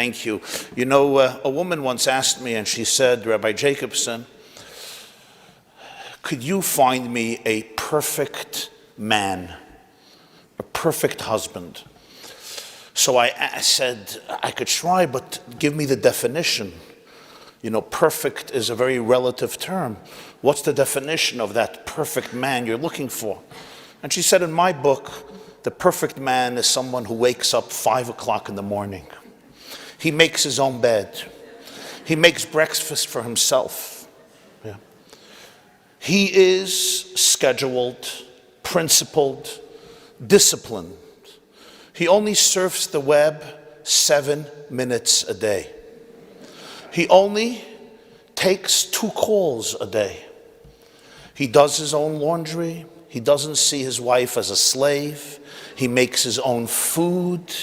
Thank you. You know, a woman once asked me, and she said, Rabbi Jacobson, could you find me a perfect man, a perfect husband? So I said, I could try, but give me the definition. You know, perfect is a very relative term. What's the definition of that perfect man you're looking for? And she said, in my book, the perfect man is someone who wakes up 5 o'clock in the morning. He makes his own bed. He makes breakfast for himself. Yeah. He is scheduled, principled, disciplined. He only surfs the web 7 minutes a day. He only takes 2 calls a day. He does his own laundry. He doesn't see his wife as a slave. He makes his own food.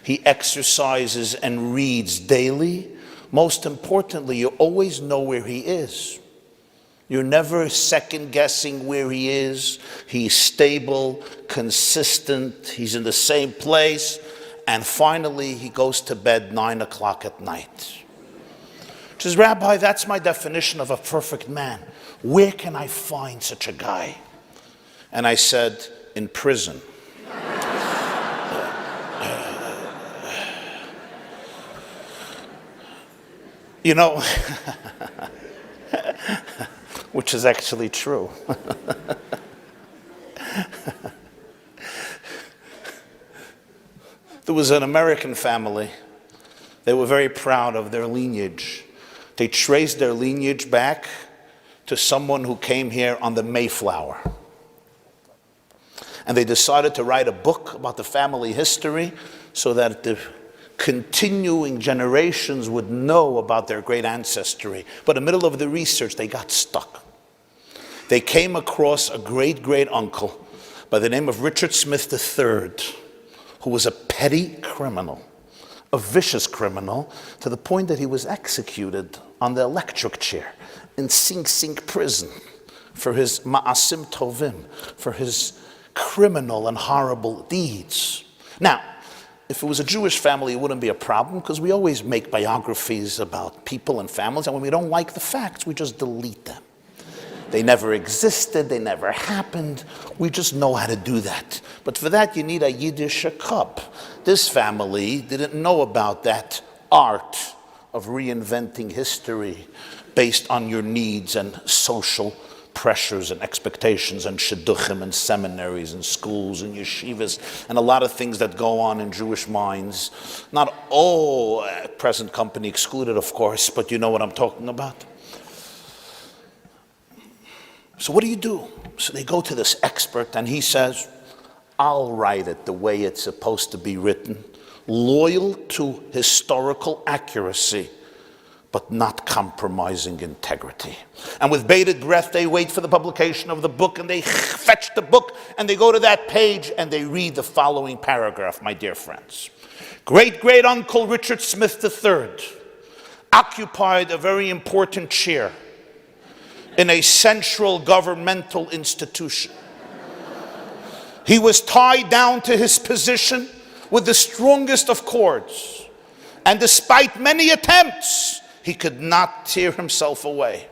He exercises and reads daily. Most importantly, you always know where he is. You're never second guessing where he is. He's stable, consistent. He's in the same place. And finally, he goes to bed 9 o'clock at night. She says, Rabbi, that's my definition of a perfect man. Where can I find such a guy? And I said, in prison. You know, which is actually true. There was an American family. They were very proud of their lineage. They traced their lineage back to someone who came here on the Mayflower. And they decided to write a book about the family history so that the continuing generations would know about their great ancestry. But in the middle of the research, they got stuck. They came across a great-great-uncle by the name of Richard Smith III, who was a petty criminal, a vicious criminal, to the point that he was executed on the electric chair in Sing Sing prison for his ma'asim tovim, for his criminal and horrible deeds. Now, if it was a Jewish family, it wouldn't be a problem, because we always make biographies about people and families, and when we don't like the facts, we just delete them. They never existed, they never happened. We just know how to do that. But for that, you need a Yiddish cup. This family didn't know about that art of reinventing history based on your needs and social pressures and expectations and shidduchim and seminaries and schools and yeshivas and a lot of things that go on in Jewish minds. Not all present company excluded, of course, but you know what I'm talking about. So what do? So they go to this expert and he says, I'll write it the way it's supposed to be written, loyal to historical accuracy, but not compromising integrity. And with bated breath, they wait for the publication of the book, and they fetch the book, and they go to that page, and they read the following paragraph, my dear friends. Great-great-uncle Richard Smith III occupied a very important chair in a central governmental institution. He was tied down to his position with the strongest of cords, and despite many attempts, he could not tear himself away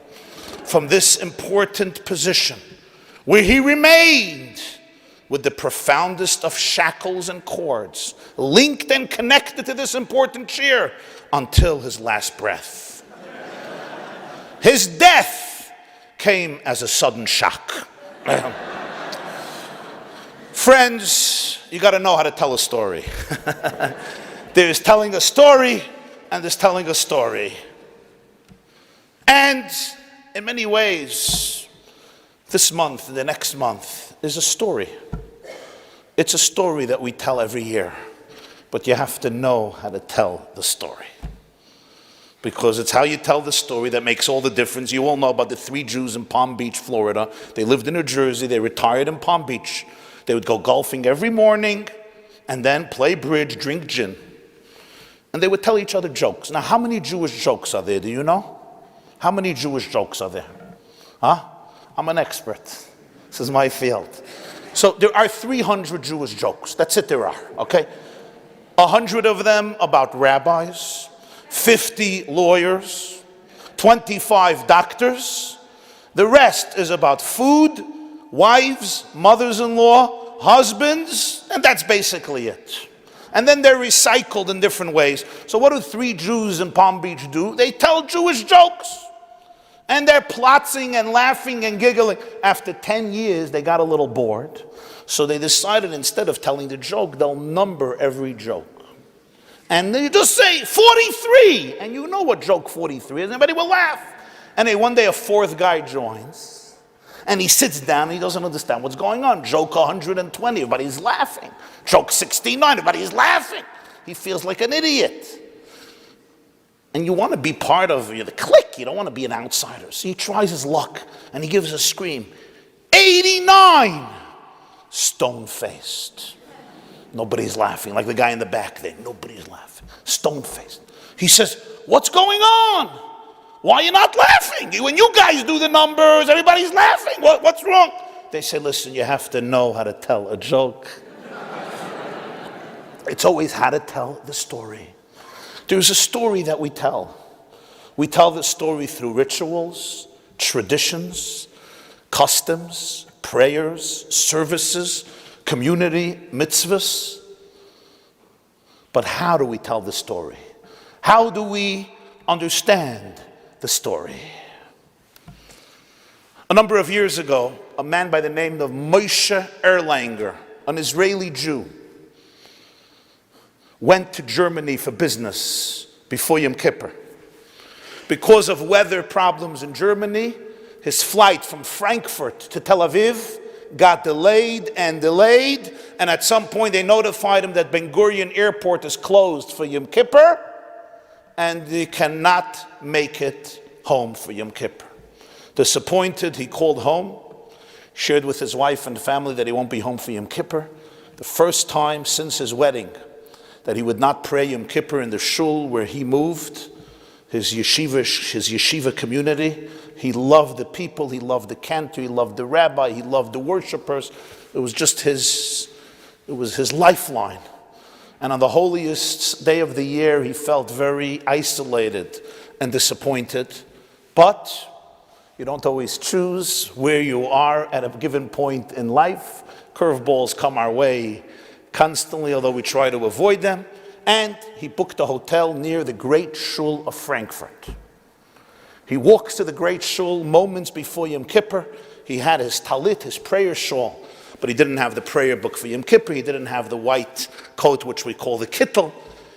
from this important position, where he remained with the profoundest of shackles and cords, linked and connected to this important chair until his last breath. His death came as a sudden shock. Friends, you got to know how to tell a story. There's telling a story, and there's telling a story. And in many ways, this month and the next month is a story. It's a story that we tell every year, but you have to know how to tell the story. Because it's how you tell the story that makes all the difference. You all know about the 3 Jews in Palm Beach, Florida. They lived in New Jersey, they retired in Palm Beach. They would go golfing every morning and then play bridge, drink gin. And they would tell each other jokes. Now, how many Jewish jokes are there? Do you know? How many Jewish jokes are there? Huh? I'm an expert. This is my field. So there are 300 Jewish jokes. That's it, there are, okay? 100 of them about rabbis, 50 lawyers, 25 doctors. The rest is about food, wives, mothers-in-law, husbands, and that's basically it. And then they're recycled in different ways. So what do 3 Jews in Palm Beach do? They tell Jewish jokes. And they're plotting and laughing and giggling. After 10 years, they got a little bored. So they decided instead of telling the joke, they'll number every joke. And they just say 43. And you know what joke 43 is. Everybody will laugh. And then one day a 4th guy joins. And he sits down and he doesn't understand what's going on. Joke 120, everybody's laughing. Joke 69, everybody's laughing. He feels like an idiot. And you want to be part of the clique. You don't want to be an outsider. So he tries his luck and he gives a scream. 89! Stone-faced. Nobody's laughing. Like the guy in the back there. Nobody's laughing. Stone-faced. He says, what's going on? Why are you not laughing? When you guys do the numbers, everybody's laughing. What's wrong? They say, listen, you have to know how to tell a joke. It's always how to tell the story. There's a story that we tell. We tell the story through rituals, traditions, customs, prayers, services, community, mitzvahs. But how do we tell the story? How do we understand the story? A number of years ago, a man by the name of Moshe Erlanger, an Israeli Jew, went to Germany for business before Yom Kippur. Because of weather problems in Germany, his flight from Frankfurt to Tel Aviv got delayed, and at some point they notified him that Ben Gurion Airport is closed for Yom Kippur, and he cannot make it home for Yom Kippur. Disappointed, he called home, shared with his wife and family that he won't be home for Yom Kippur. The first time since his wedding that he would not pray Yom Kippur in the shul where he moved, his yeshiva community. He loved the people, he loved the cantor, he loved the rabbi, he loved the worshipers. It was just his lifeline. And on the holiest day of the year, he felt very isolated and disappointed. But you don't always choose where you are at a given point in life. Curveballs come our way constantly, although we try to avoid them. And he booked a hotel near the Great Shul of Frankfurt. He walks to the Great Shul moments before Yom Kippur. He had his talit, his prayer shawl, but he didn't have the prayer book for Yom Kippur. He didn't have the white coat, which we call the kittel.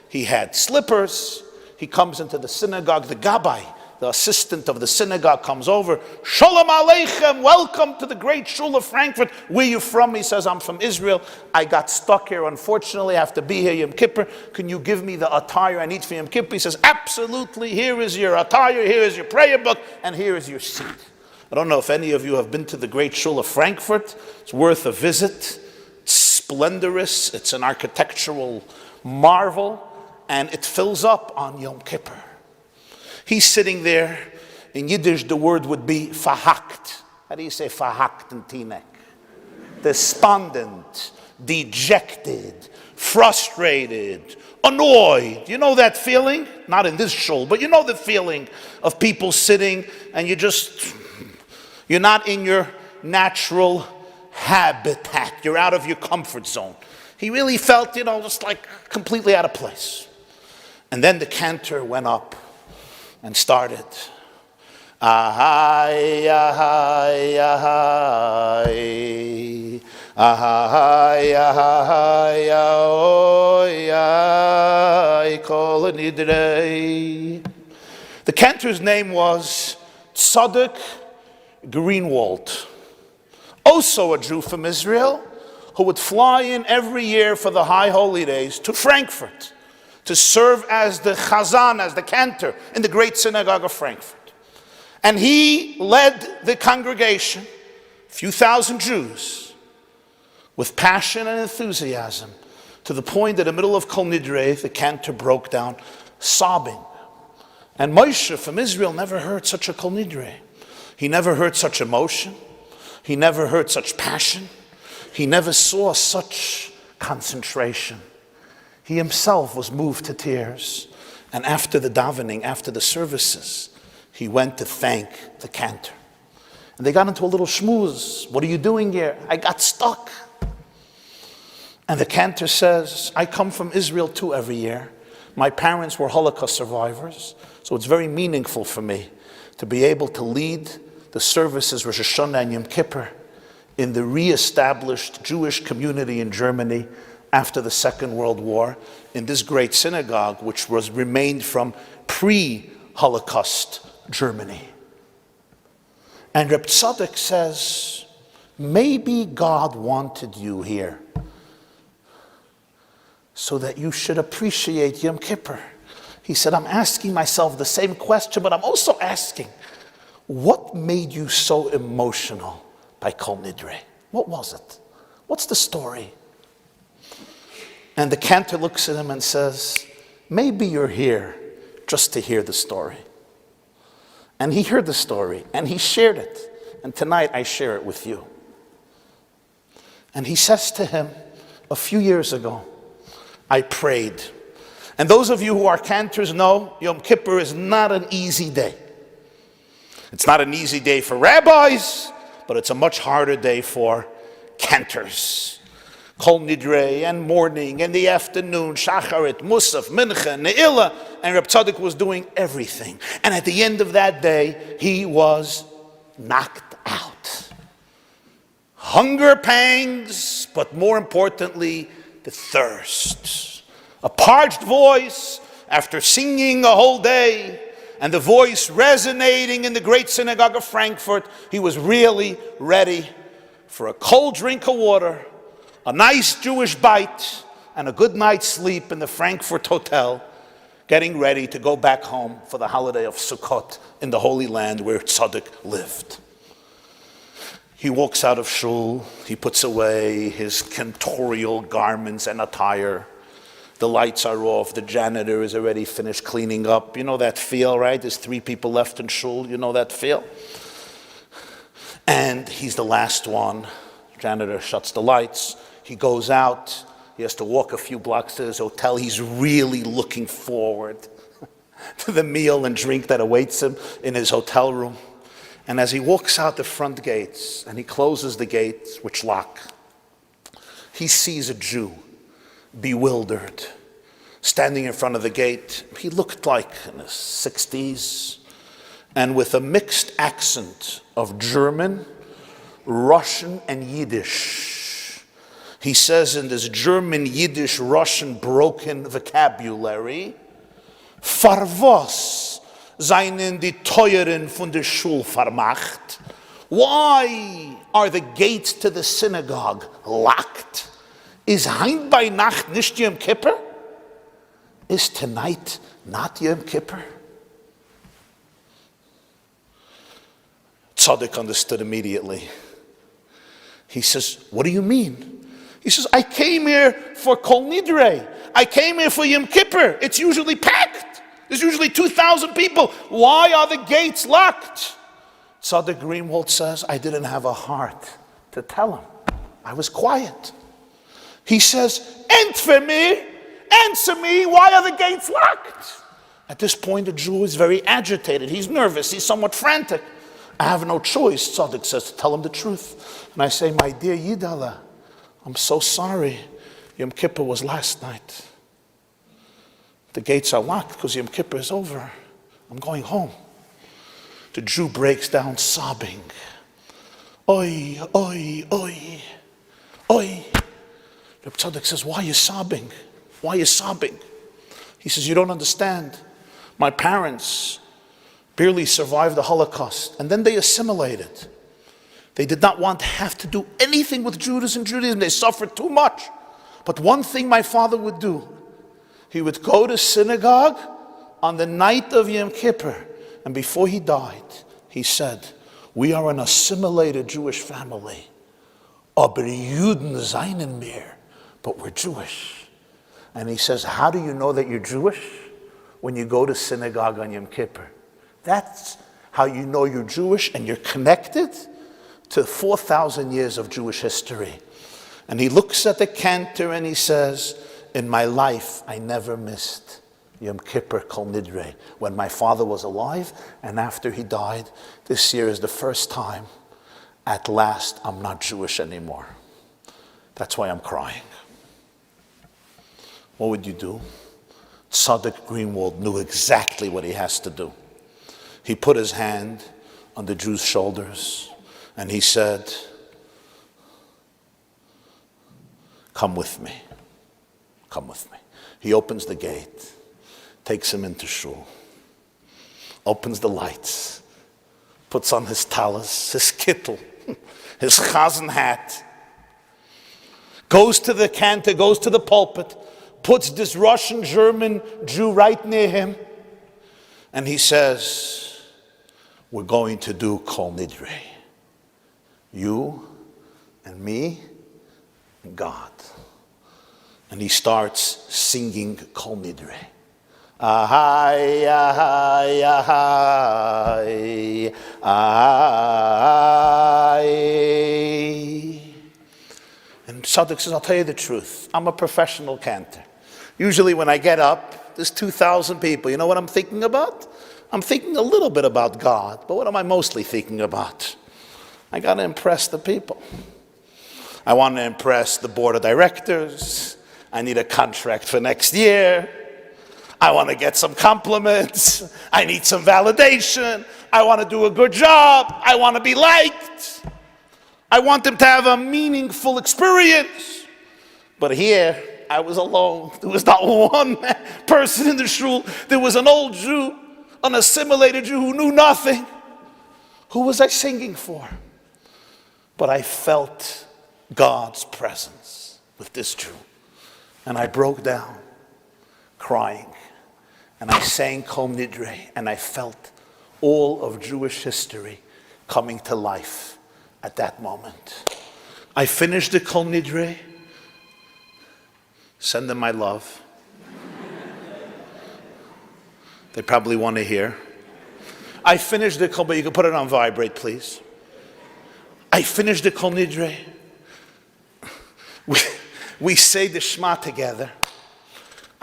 He had slippers. He comes into the synagogue. The gabbai, the assistant of the synagogue, comes over. Shalom Aleichem, welcome to the Great Shul of Frankfurt. Where are you from? He says, I'm from Israel. I got stuck here, unfortunately. I have to be here Yom Kippur. Can you give me the attire I need for Yom Kippur? He says, absolutely. Here is your attire, here is your prayer book, and here is your seat. I don't know if any of you have been to the Great Shul of Frankfurt. It's worth a visit. It's splendorous. It's an architectural marvel, and it fills up on Yom Kippur. He's sitting there. In Yiddish, the word would be verhakt. How do you say verhakt in Teaneck? Despondent, dejected, frustrated, annoyed. You know that feeling? Not in this shul, but you know the feeling of people sitting and you're not in your natural habitat. You're out of your comfort zone. He really felt, just like completely out of place. And then the cantor went up and started. Ahai, ahai, ahai, ahai, ahai, ahai, kol Nidrei. The cantor's name was Tzadok Greenwald, also a Jew from Israel, who would fly in every year for the high holy days to Frankfurt to serve as the chazan, as the cantor in the great synagogue of Frankfurt. And he led the congregation, a few thousand Jews, with passion and enthusiasm, to the point that in the middle of Kol Nidrei, the cantor broke down sobbing. And Moshe from Israel never heard such a Kol Nidrei. He never heard such emotion. He never heard such passion. He never saw such concentration. He himself was moved to tears. And after the davening, after the services, he went to thank the cantor. And they got into a little schmooze. What are you doing here? I got stuck. And the cantor says, I come from Israel too every year. My parents were Holocaust survivors, so it's very meaningful for me to be able to lead the services Rosh Hashanah and Yom Kippur in the re-established Jewish community in Germany after the Second World War, in this great synagogue which remained from pre-Holocaust Germany. And Reb Tzadok says, maybe God wanted you here so that you should appreciate Yom Kippur. He said, I'm asking myself the same question, but I'm also asking, what made you so emotional by Kol Nidrei? What was it? What's the story? And the cantor looks at him and says, maybe you're here just to hear the story. And he heard the story, and he shared it. And tonight I share it with you. And he says to him, a few years ago, I prayed. And those of you who are cantors know Yom Kippur is not an easy day. It's not an easy day for rabbis, but it's a much harder day for cantors. Kol Nidrei and morning and the afternoon, Shacharit, Musaf, Mincha, Ne'ilah, and Reb Tzadok was doing everything. And at the end of that day, he was knocked out. Hunger pangs, but more importantly, the thirst. A parched voice after singing a whole day, and the voice resonating in the great synagogue of Frankfurt, he was really ready for a cold drink of water, a nice Jewish bite, and a good night's sleep in the Frankfurt hotel, getting ready to go back home for the holiday of Sukkot in the Holy Land where Tzadok lived. He walks out of shul, he puts away his cantorial garments and attire. The lights are off, the janitor is already finished cleaning up. You know that feel, right? There's 3 people left in shul, you know that feel? And he's the last one. Janitor shuts the lights. He goes out. He has to walk a few blocks to his hotel. He's really looking forward to the meal and drink that awaits him in his hotel room. And as he walks out the front gates and he closes the gates, which lock, he sees a Jew, bewildered, standing in front of the gate. He looked like in his 60s, and with a mixed accent of German, Russian, and Yiddish. He says in this German, Yiddish, Russian broken vocabulary, "Far was seien die Teuren von der Schul vermacht?" Why are the gates to the synagogue locked? Is Heim bei Nacht nicht Yom Kippur? Is tonight not Yom Kippur? Tzadok understood immediately. He says, what do you mean? He says, I came here for Kol Nidrei. I came here for Yom Kippur. It's usually packed. There's usually 2,000 people. Why are the gates locked? Tzadok Greenwald says, I didn't have a heart to tell him. I was quiet. He says, answer me, why are the gates locked? At this point, the Jew is very agitated. He's nervous. He's somewhat frantic. I have no choice, Tzadok says, to tell him the truth. And I say, my dear Yidala, I'm so sorry. Yom Kippur was last night. The gates are locked because Yom Kippur is over. I'm going home. The Jew breaks down sobbing. Oi, oi, oi, oi. Reb Tzadok says, why are you sobbing? Why are you sobbing? He says, you don't understand. My parents barely survived the Holocaust, and then they assimilated. They did not want to have to do anything with Judaism. They suffered too much. But one thing my father would do, he would go to synagogue on the night of Yom Kippur, and before he died, he said, we are an assimilated Jewish family. Aber Juden seien wir, but we're Jewish. And he says, how do you know that you're Jewish? When you go to synagogue on Yom Kippur. That's how you know you're Jewish and you're connected to 4,000 years of Jewish history. And he looks at the cantor and he says, in my life, I never missed Yom Kippur Kol Nidrei. When my father was alive and after he died, this year is the first time, at last, I'm not Jewish anymore. That's why I'm crying. What would you do? Tzaddik Greenwald knew exactly what he has to do. He put his hand on the Jew's shoulders and he said, come with me. Come with me. He opens the gate, takes him into shul, opens the lights, puts on his talis, his kittel, his chazan hat, goes to the cantor, goes to the pulpit, puts this Russian German Jew right near him, and he says, we're going to do Kol Nidrei. You and me and God. And he starts singing Kol Nidrei. Ahai, ahai, ahai, ahai. And Tzaddik says, I'll tell you the truth. I'm a professional cantor. Usually when I get up, there's 2,000 people. You know what I'm thinking about? I'm thinking a little bit about God. But what am I mostly thinking about? I got to impress the people. I want to impress the board of directors. I need a contract for next year. I want to get some compliments. I need some validation. I want to do a good job. I want to be liked. I want them to have a meaningful experience. But here, I was alone. There was not one person in the shul. There was an old Jew, an assimilated Jew who knew nothing. Who was I singing for? But I felt God's presence with this Jew. And I broke down, crying. And I sang Kol Nidrei, and I felt all of Jewish history coming to life at that moment. I finished the Kol Nidrei. Send them my love. They probably want to hear. I finished the Kol, but you can put it on vibrate, please. I finished the Kol Nidrei. We say the Shema together.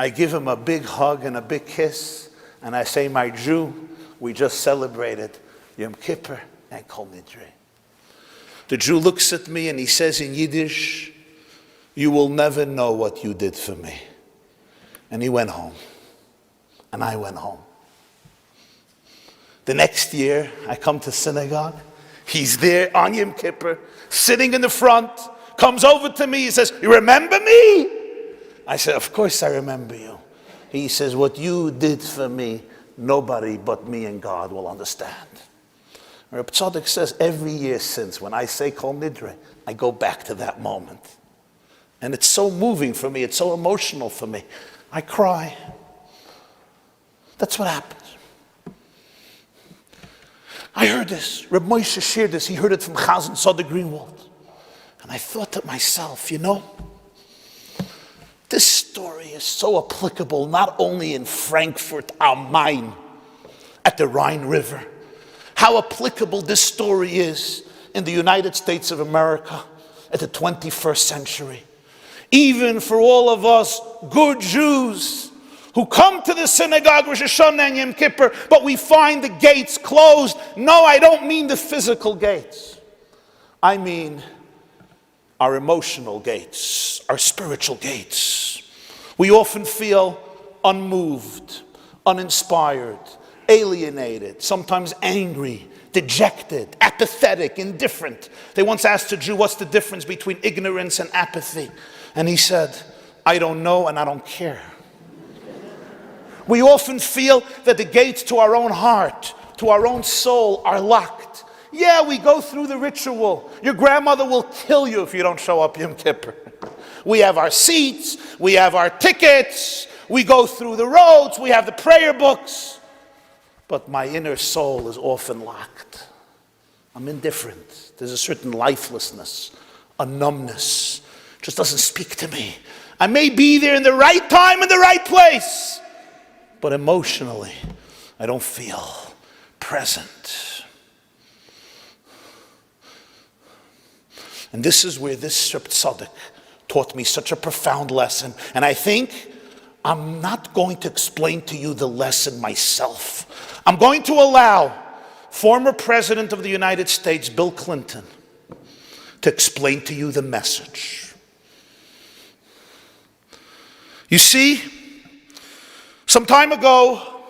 I give him a big hug and a big kiss, and I say, my Jew, we just celebrated Yom Kippur and Kol Nidrei. The Jew looks at me and he says in Yiddish, you will never know what you did for me. And he went home, and I went home. The next year, I come to synagogue. He's there on Yom Kippur, sitting in the front, comes over to me, he says, you remember me? I said, of course I remember you. He says, what you did for me, nobody but me and God will understand. Rabbi Tzaddik says, every year since, when I say Kol Nidrei, I go back to that moment. And it's so moving for me, it's so emotional for me. I cry. That's what happens. I heard this. Reb Moshe shared this. He heard it from Chazan Tzaddik Greenwald. And I thought to myself, you know, this story is so applicable not only in Frankfurt am Main at the Rhine River, how applicable this story is in the United States of America at the 21st century. Even for all of us good Jews who come to the synagogue Rosh Hashanah and Yom Kippur, but we find the gates closed. No, I don't mean the physical gates. I mean our emotional gates, our spiritual gates. We often feel unmoved, uninspired, alienated, sometimes angry, dejected, apathetic, indifferent. They once asked a Jew, what's the difference between ignorance and apathy? And he said, I don't know and I don't care. We often feel that the gates to our own heart, to our own soul are locked. Yeah, we go through the ritual. Your grandmother will kill you if you don't show up Yom Kippur. We have our seats, we have our tickets, we go through the roads, we have the prayer books. But my inner soul is often locked. I'm indifferent. There's a certain lifelessness, a numbness. It just doesn't speak to me. I may be there in the right time, in the right place, but emotionally, I don't feel present. And this is where this Tzaddik taught me such a profound lesson. And I think I'm not going to explain to you the lesson myself. I'm going to allow former President of the United States, Bill Clinton, to explain to you the message. You see, some time ago,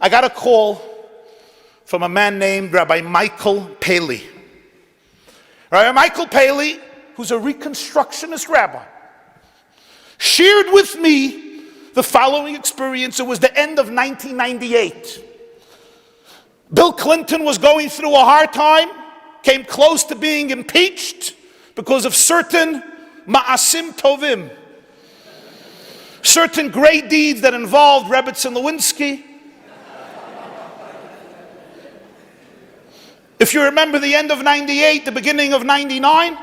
I got a call from a man named Rabbi Michael Paley. Rabbi Michael Paley, who's a Reconstructionist rabbi, shared with me the following experience. It was the end of 1998. Bill Clinton was going through a hard time, came close to being impeached because of certain ma'asim tovim, certain great deeds that involved Rebbetzin Lewinsky. If you remember the end of 98, the beginning of 99,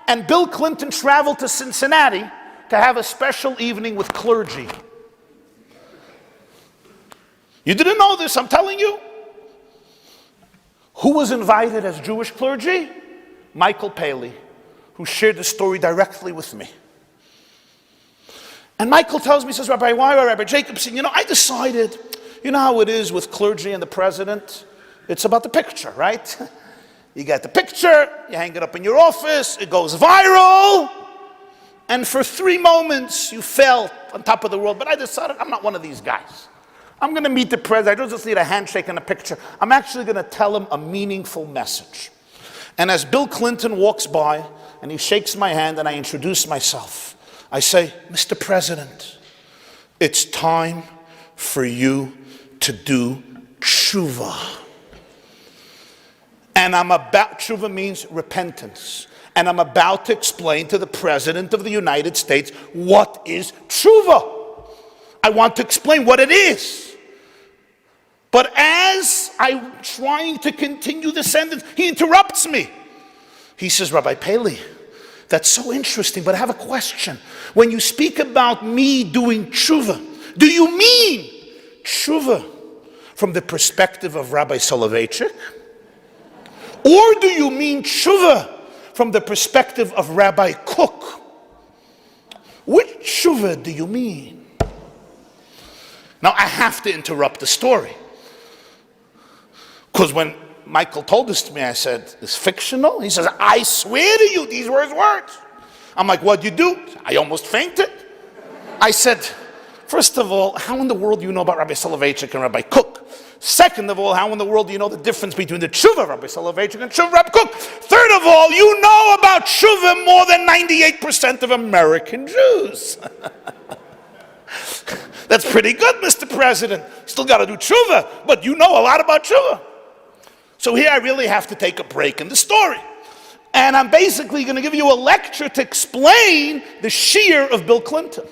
and Bill Clinton traveled to Cincinnati to have a special evening with clergy. You didn't know this, I'm telling you. Who was invited as Jewish clergy? Michael Paley, who shared the story directly with me. And Michael tells me, he says, Rabbi, why, Rabbi Jacobson, I decided, you know how it is with clergy and the president? It's about the picture, right? You get the picture, you hang it up in your office, it goes viral, and for 3 moments you felt on top of the world. But I decided I'm not one of these guys. I'm going to meet the president. I don't just need a handshake and a picture. I'm actually going to tell him a meaningful message. And as Bill Clinton walks by and he shakes my hand and I introduce myself, I say, Mr. President, it's time for you to do Teshuva. And Teshuva means repentance. And I'm about to explain to the President of the United States what is Teshuva. I want to explain what it is. But as I'm trying to continue the sentence, he interrupts me. He says, Rabbi Paley, that's so interesting, but I have a question. When you speak about me doing Teshuva, do you mean Teshuva from the perspective of Rabbi Soloveitchik? Or do you mean Teshuva from the perspective of Rabbi Kook? Which Teshuva do you mean? Now I have to interrupt the story. Because when Michael told this to me, I said, it's fictional? He says, I swear to you, these were his words. I'm like, what'd you do? I almost fainted. I said, first of all, how in the world do you know about Rabbi Soloveitchik and Rabbi Kook? Second of all, how in the world do you know the difference between the Teshuva of Rabbi Soloveitchik and Teshuva of Rabbi Kook? Third of all, you know about Teshuva more than 98% of American Jews. That's pretty good, Mr. President. Still got to do Teshuva, but you know a lot about Teshuva. So here I really have to take a break in the story. And I'm basically going to give you a lecture to explain the sheer of Bill Clinton.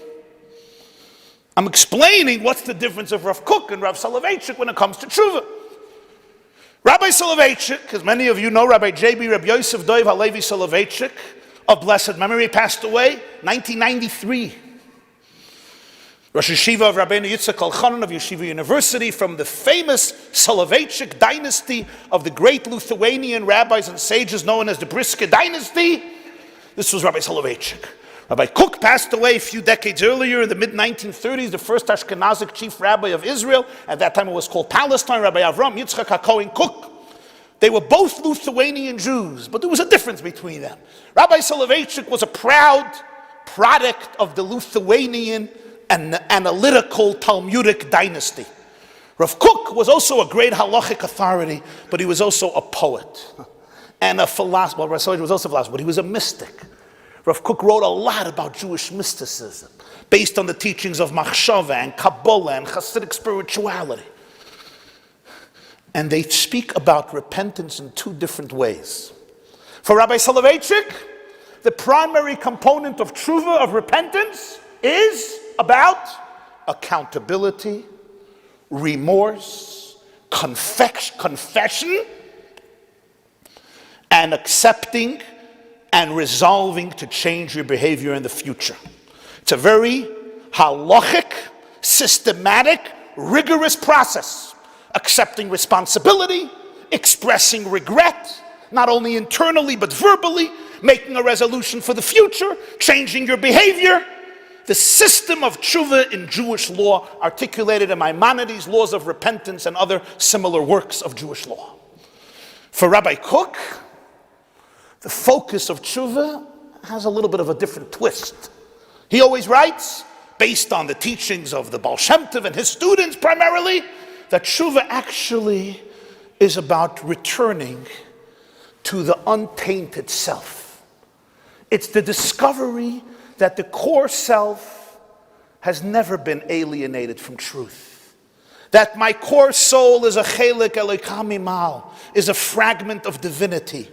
I'm explaining what's the difference of Rav Kook and Rav Soloveitchik when it comes to Teshuva. Rabbi Soloveitchik, as many of you know, Rabbi Rabbi Yosef Halevi Soloveitchik, of blessed memory, passed away 1993. Rosh Yeshiva of Rabbeinu Yitzchak Al-Chanan of Yeshiva University, from the famous Soloveitchik dynasty of the great Lithuanian rabbis and sages known as the Brisker dynasty. This was Rabbi Soloveitchik. Rabbi Kook passed away a few decades earlier in the mid-1930s, the first Ashkenazic chief rabbi of Israel. At that time it was called Palestine, Rabbi Avram Yitzchak HaKohen Kook. They were both Lithuanian Jews, but there was a difference between them. Rabbi Soloveitchik was a proud product of the Lithuanian and analytical Talmudic dynasty. Rav Kook was also a great halachic authority, but he was also a poet and a philosopher. Well, Rav Soloveitchik was also a philosopher, but he was a mystic. Rav Kook wrote a lot about Jewish mysticism, based on the teachings of Machshava and Kabbalah and Hasidic spirituality. And they speak about repentance in 2 different ways. For Rabbi Soloveitchik, the primary component of Teshuva, of repentance, is about accountability, remorse, confession, and accepting and resolving to change your behavior in the future. It's a very halachic, systematic, rigorous process. Accepting responsibility, expressing regret, not only internally but verbally, making a resolution for the future, changing your behavior. The system of tshuva in Jewish law, articulated in Maimonides' laws of repentance and other similar works of Jewish law. For Rabbi Kook, the focus of tshuva has a little bit of a different twist. He always writes, based on the teachings of the Baal Shem Tov and his students primarily, that tshuva actually is about returning to the untainted self. It's the discovery that the core self has never been alienated from truth. That my core soul is a chelik Eloka mimal, is a fragment of divinity.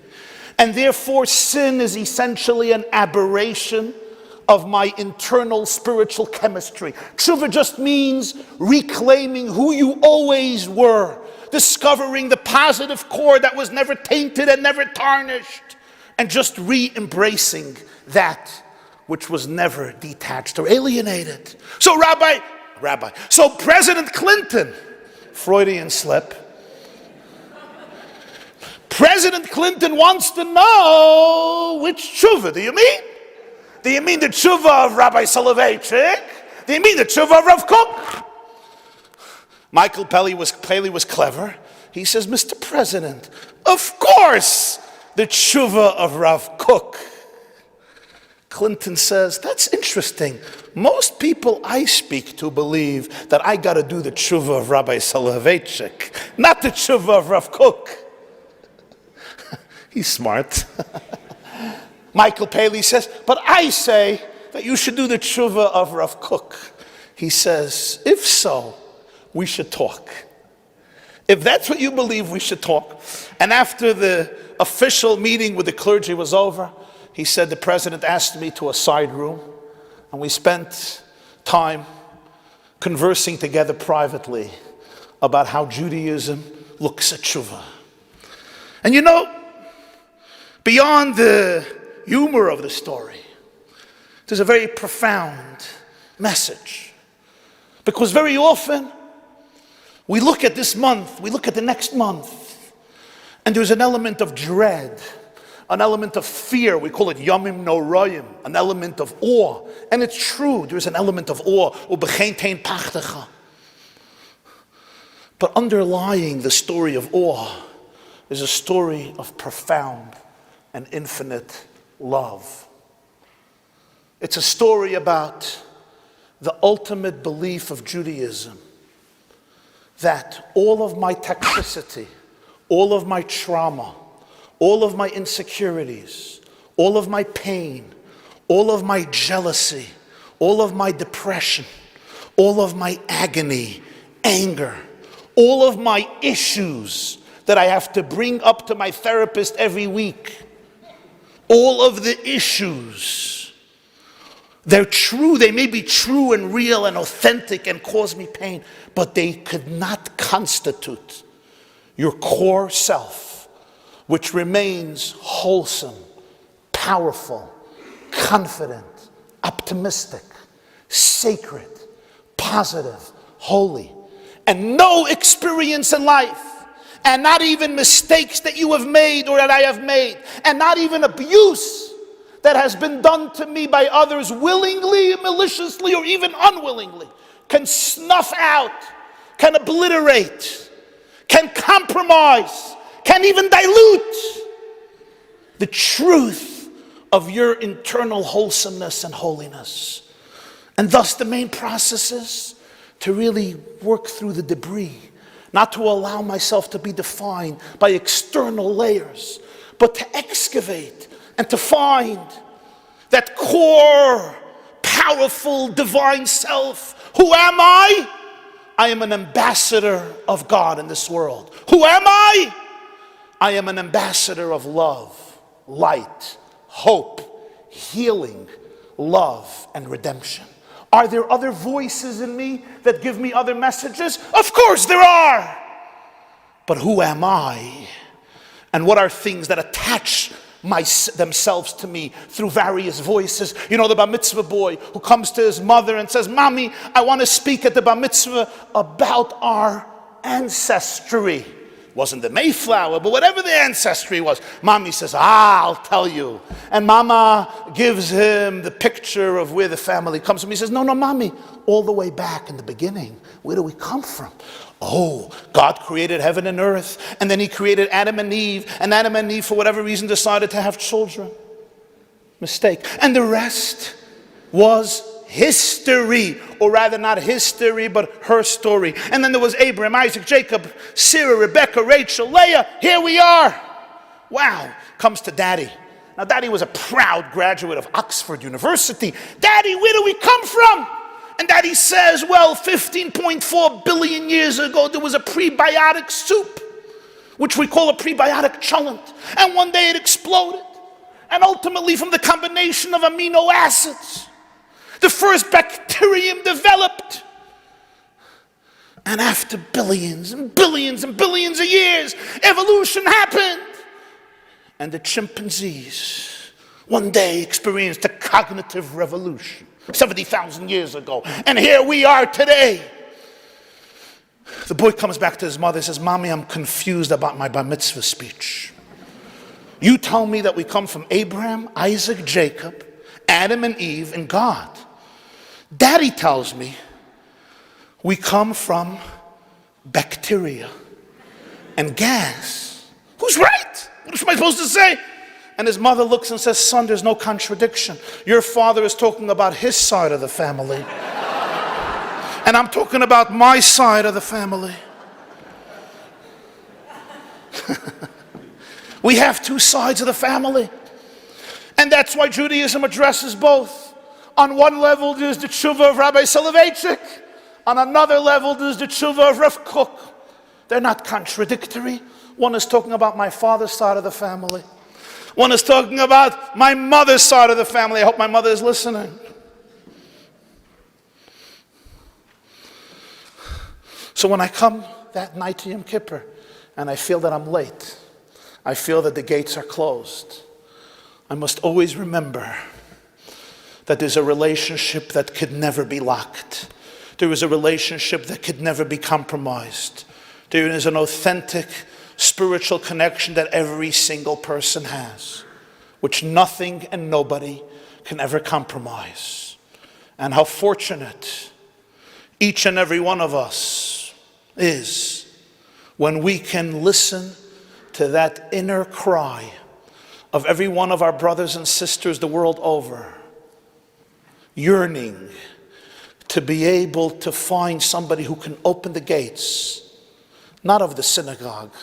And therefore sin is essentially an aberration of my internal spiritual chemistry. Tshuva just means reclaiming who you always were, discovering the positive core that was never tainted and never tarnished, and just re-embracing that which was never detached or alienated. So so President Clinton, Freudian slip, President Clinton wants to know which tshuva do you mean? Do you mean the tshuva of Rabbi Soloveitchik? Do you mean the tshuva of Rav Kook? Michael Paley was clever. He says, Mr. President, of course the tshuva of Rav Kook. Clinton says, that's interesting. Most people I speak to believe that I got to do the tshuva of Rabbi Soloveitchik, not the tshuva of Rav Kook. He's smart. Michael Paley says, but I say that you should do the tshuva of Rav Kook. He says, if so, we should talk. If that's what you believe, we should talk. And after the official meeting with the clergy was over, he said the president asked me to a side room, and we spent time conversing together privately about how Judaism looks at tshuva. And you know, beyond the humor of the story, there's a very profound message. Because very often, we look at this month, we look at the next month, and there's an element of dread, an element of fear. We call it Yamim Noraim, an element of awe. And it's true, there's an element of awe. But underlying the story of awe is a story of profound and infinite love. It's a story about the ultimate belief of Judaism, that all of my toxicity, all of my trauma, all of my insecurities, all of my pain, all of my jealousy, all of my depression, all of my agony, anger, all of my issues that I have to bring up to my therapist every week, all of the issues, they're true, they may be true and real and authentic and cause me pain, but they could not constitute your core self, which remains wholesome, powerful, confident, optimistic, sacred, positive, holy, and no experience in life, and not even mistakes that you have made or that I have made, and not even abuse that has been done to me by others willingly, maliciously, or even unwillingly, can snuff out, can obliterate, can compromise, can even dilute the truth of your internal wholesomeness and holiness. And thus the main process is to really work through the debris, not to allow myself to be defined by external layers, but to excavate and to find that core, powerful, divine self. Who am I? I am an ambassador of God in this world. Who am I? I am an ambassador of love, light, hope, healing, love, and redemption. Are there other voices in me that give me other messages? Of course there are. But who am I? And what are things that attach themselves to me through various voices? You know, the bar mitzvah boy who comes to his mother and says, Mommy, I want to speak at the bar mitzvah about our ancestry. Wasn't the Mayflower, but whatever the ancestry was. Mommy says, I'll tell you. And Mama gives him the picture of where the family comes from. He says, no, Mommy, all the way back in the beginning, where do we come from? Oh, God created heaven and earth, and then he created Adam and Eve, and Adam and Eve, for whatever reason, decided to have children. Mistake. And the rest was history, or rather not history, but her story. And then there was Abraham, Isaac, Jacob, Sarah, Rebecca, Rachel, Leah. Here we are. Wow. Comes to Daddy. Now, Daddy was a proud graduate of Oxford University. Daddy, where do we come from? And Daddy says, well, 15.4 billion years ago, there was a prebiotic soup, which we call a prebiotic cholent. And one day it exploded. And ultimately, from the combination of amino acids, the first bacterium developed. And after billions and billions and billions of years, evolution happened. And the chimpanzees one day experienced a cognitive revolution 70,000 years ago. And here we are today. The boy comes back to his mother and says, Mommy, I'm confused about my bar mitzvah speech. You tell me that we come from Abraham, Isaac, Jacob, Adam and Eve, and God. Daddy tells me we come from bacteria and gas. Who's right? What am I supposed to say? And his mother looks and says, son, there's no contradiction. Your father is talking about his side of the family. And I'm talking about my side of the family. We have two sides of the family. And that's why Judaism addresses both. On one level, there's the Teshuva of Rabbi Soloveitchik. On another level, there's the Teshuva of Rav Kook. They're not contradictory. One is talking about my father's side of the family. One is talking about my mother's side of the family. I hope my mother is listening. So when I come that night to Yom Kippur, and I feel that I'm late, I feel that the gates are closed, I must always remember that there's a relationship that could never be locked. There is a relationship that could never be compromised. There is an authentic spiritual connection that every single person has, which nothing and nobody can ever compromise. And how fortunate each and every one of us is when we can listen to that inner cry of every one of our brothers and sisters the world over, yearning to be able to find somebody who can open the gates, not of the synagogue,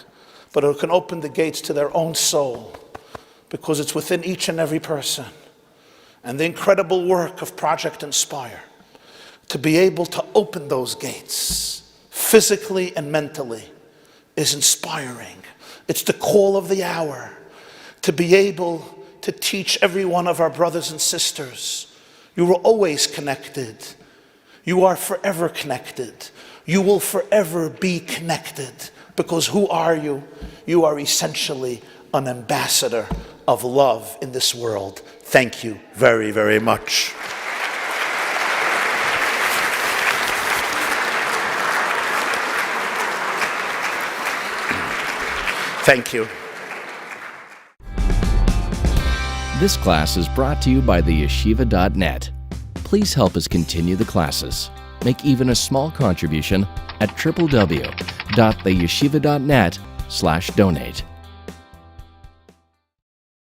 but who can open the gates to their own soul, because it's within each and every person. And the incredible work of Project Inspire, to be able to open those gates, physically and mentally, is inspiring. It's the call of the hour, to be able to teach every one of our brothers and sisters, you were always connected. You are forever connected. You will forever be connected. Because who are you? You are essentially an ambassador of love in this world. Thank you very, very much. Thank you. This class is brought to you by theyeshiva.net. Please help us continue the classes. Make even a small contribution at www.theyeshiva.net/donate.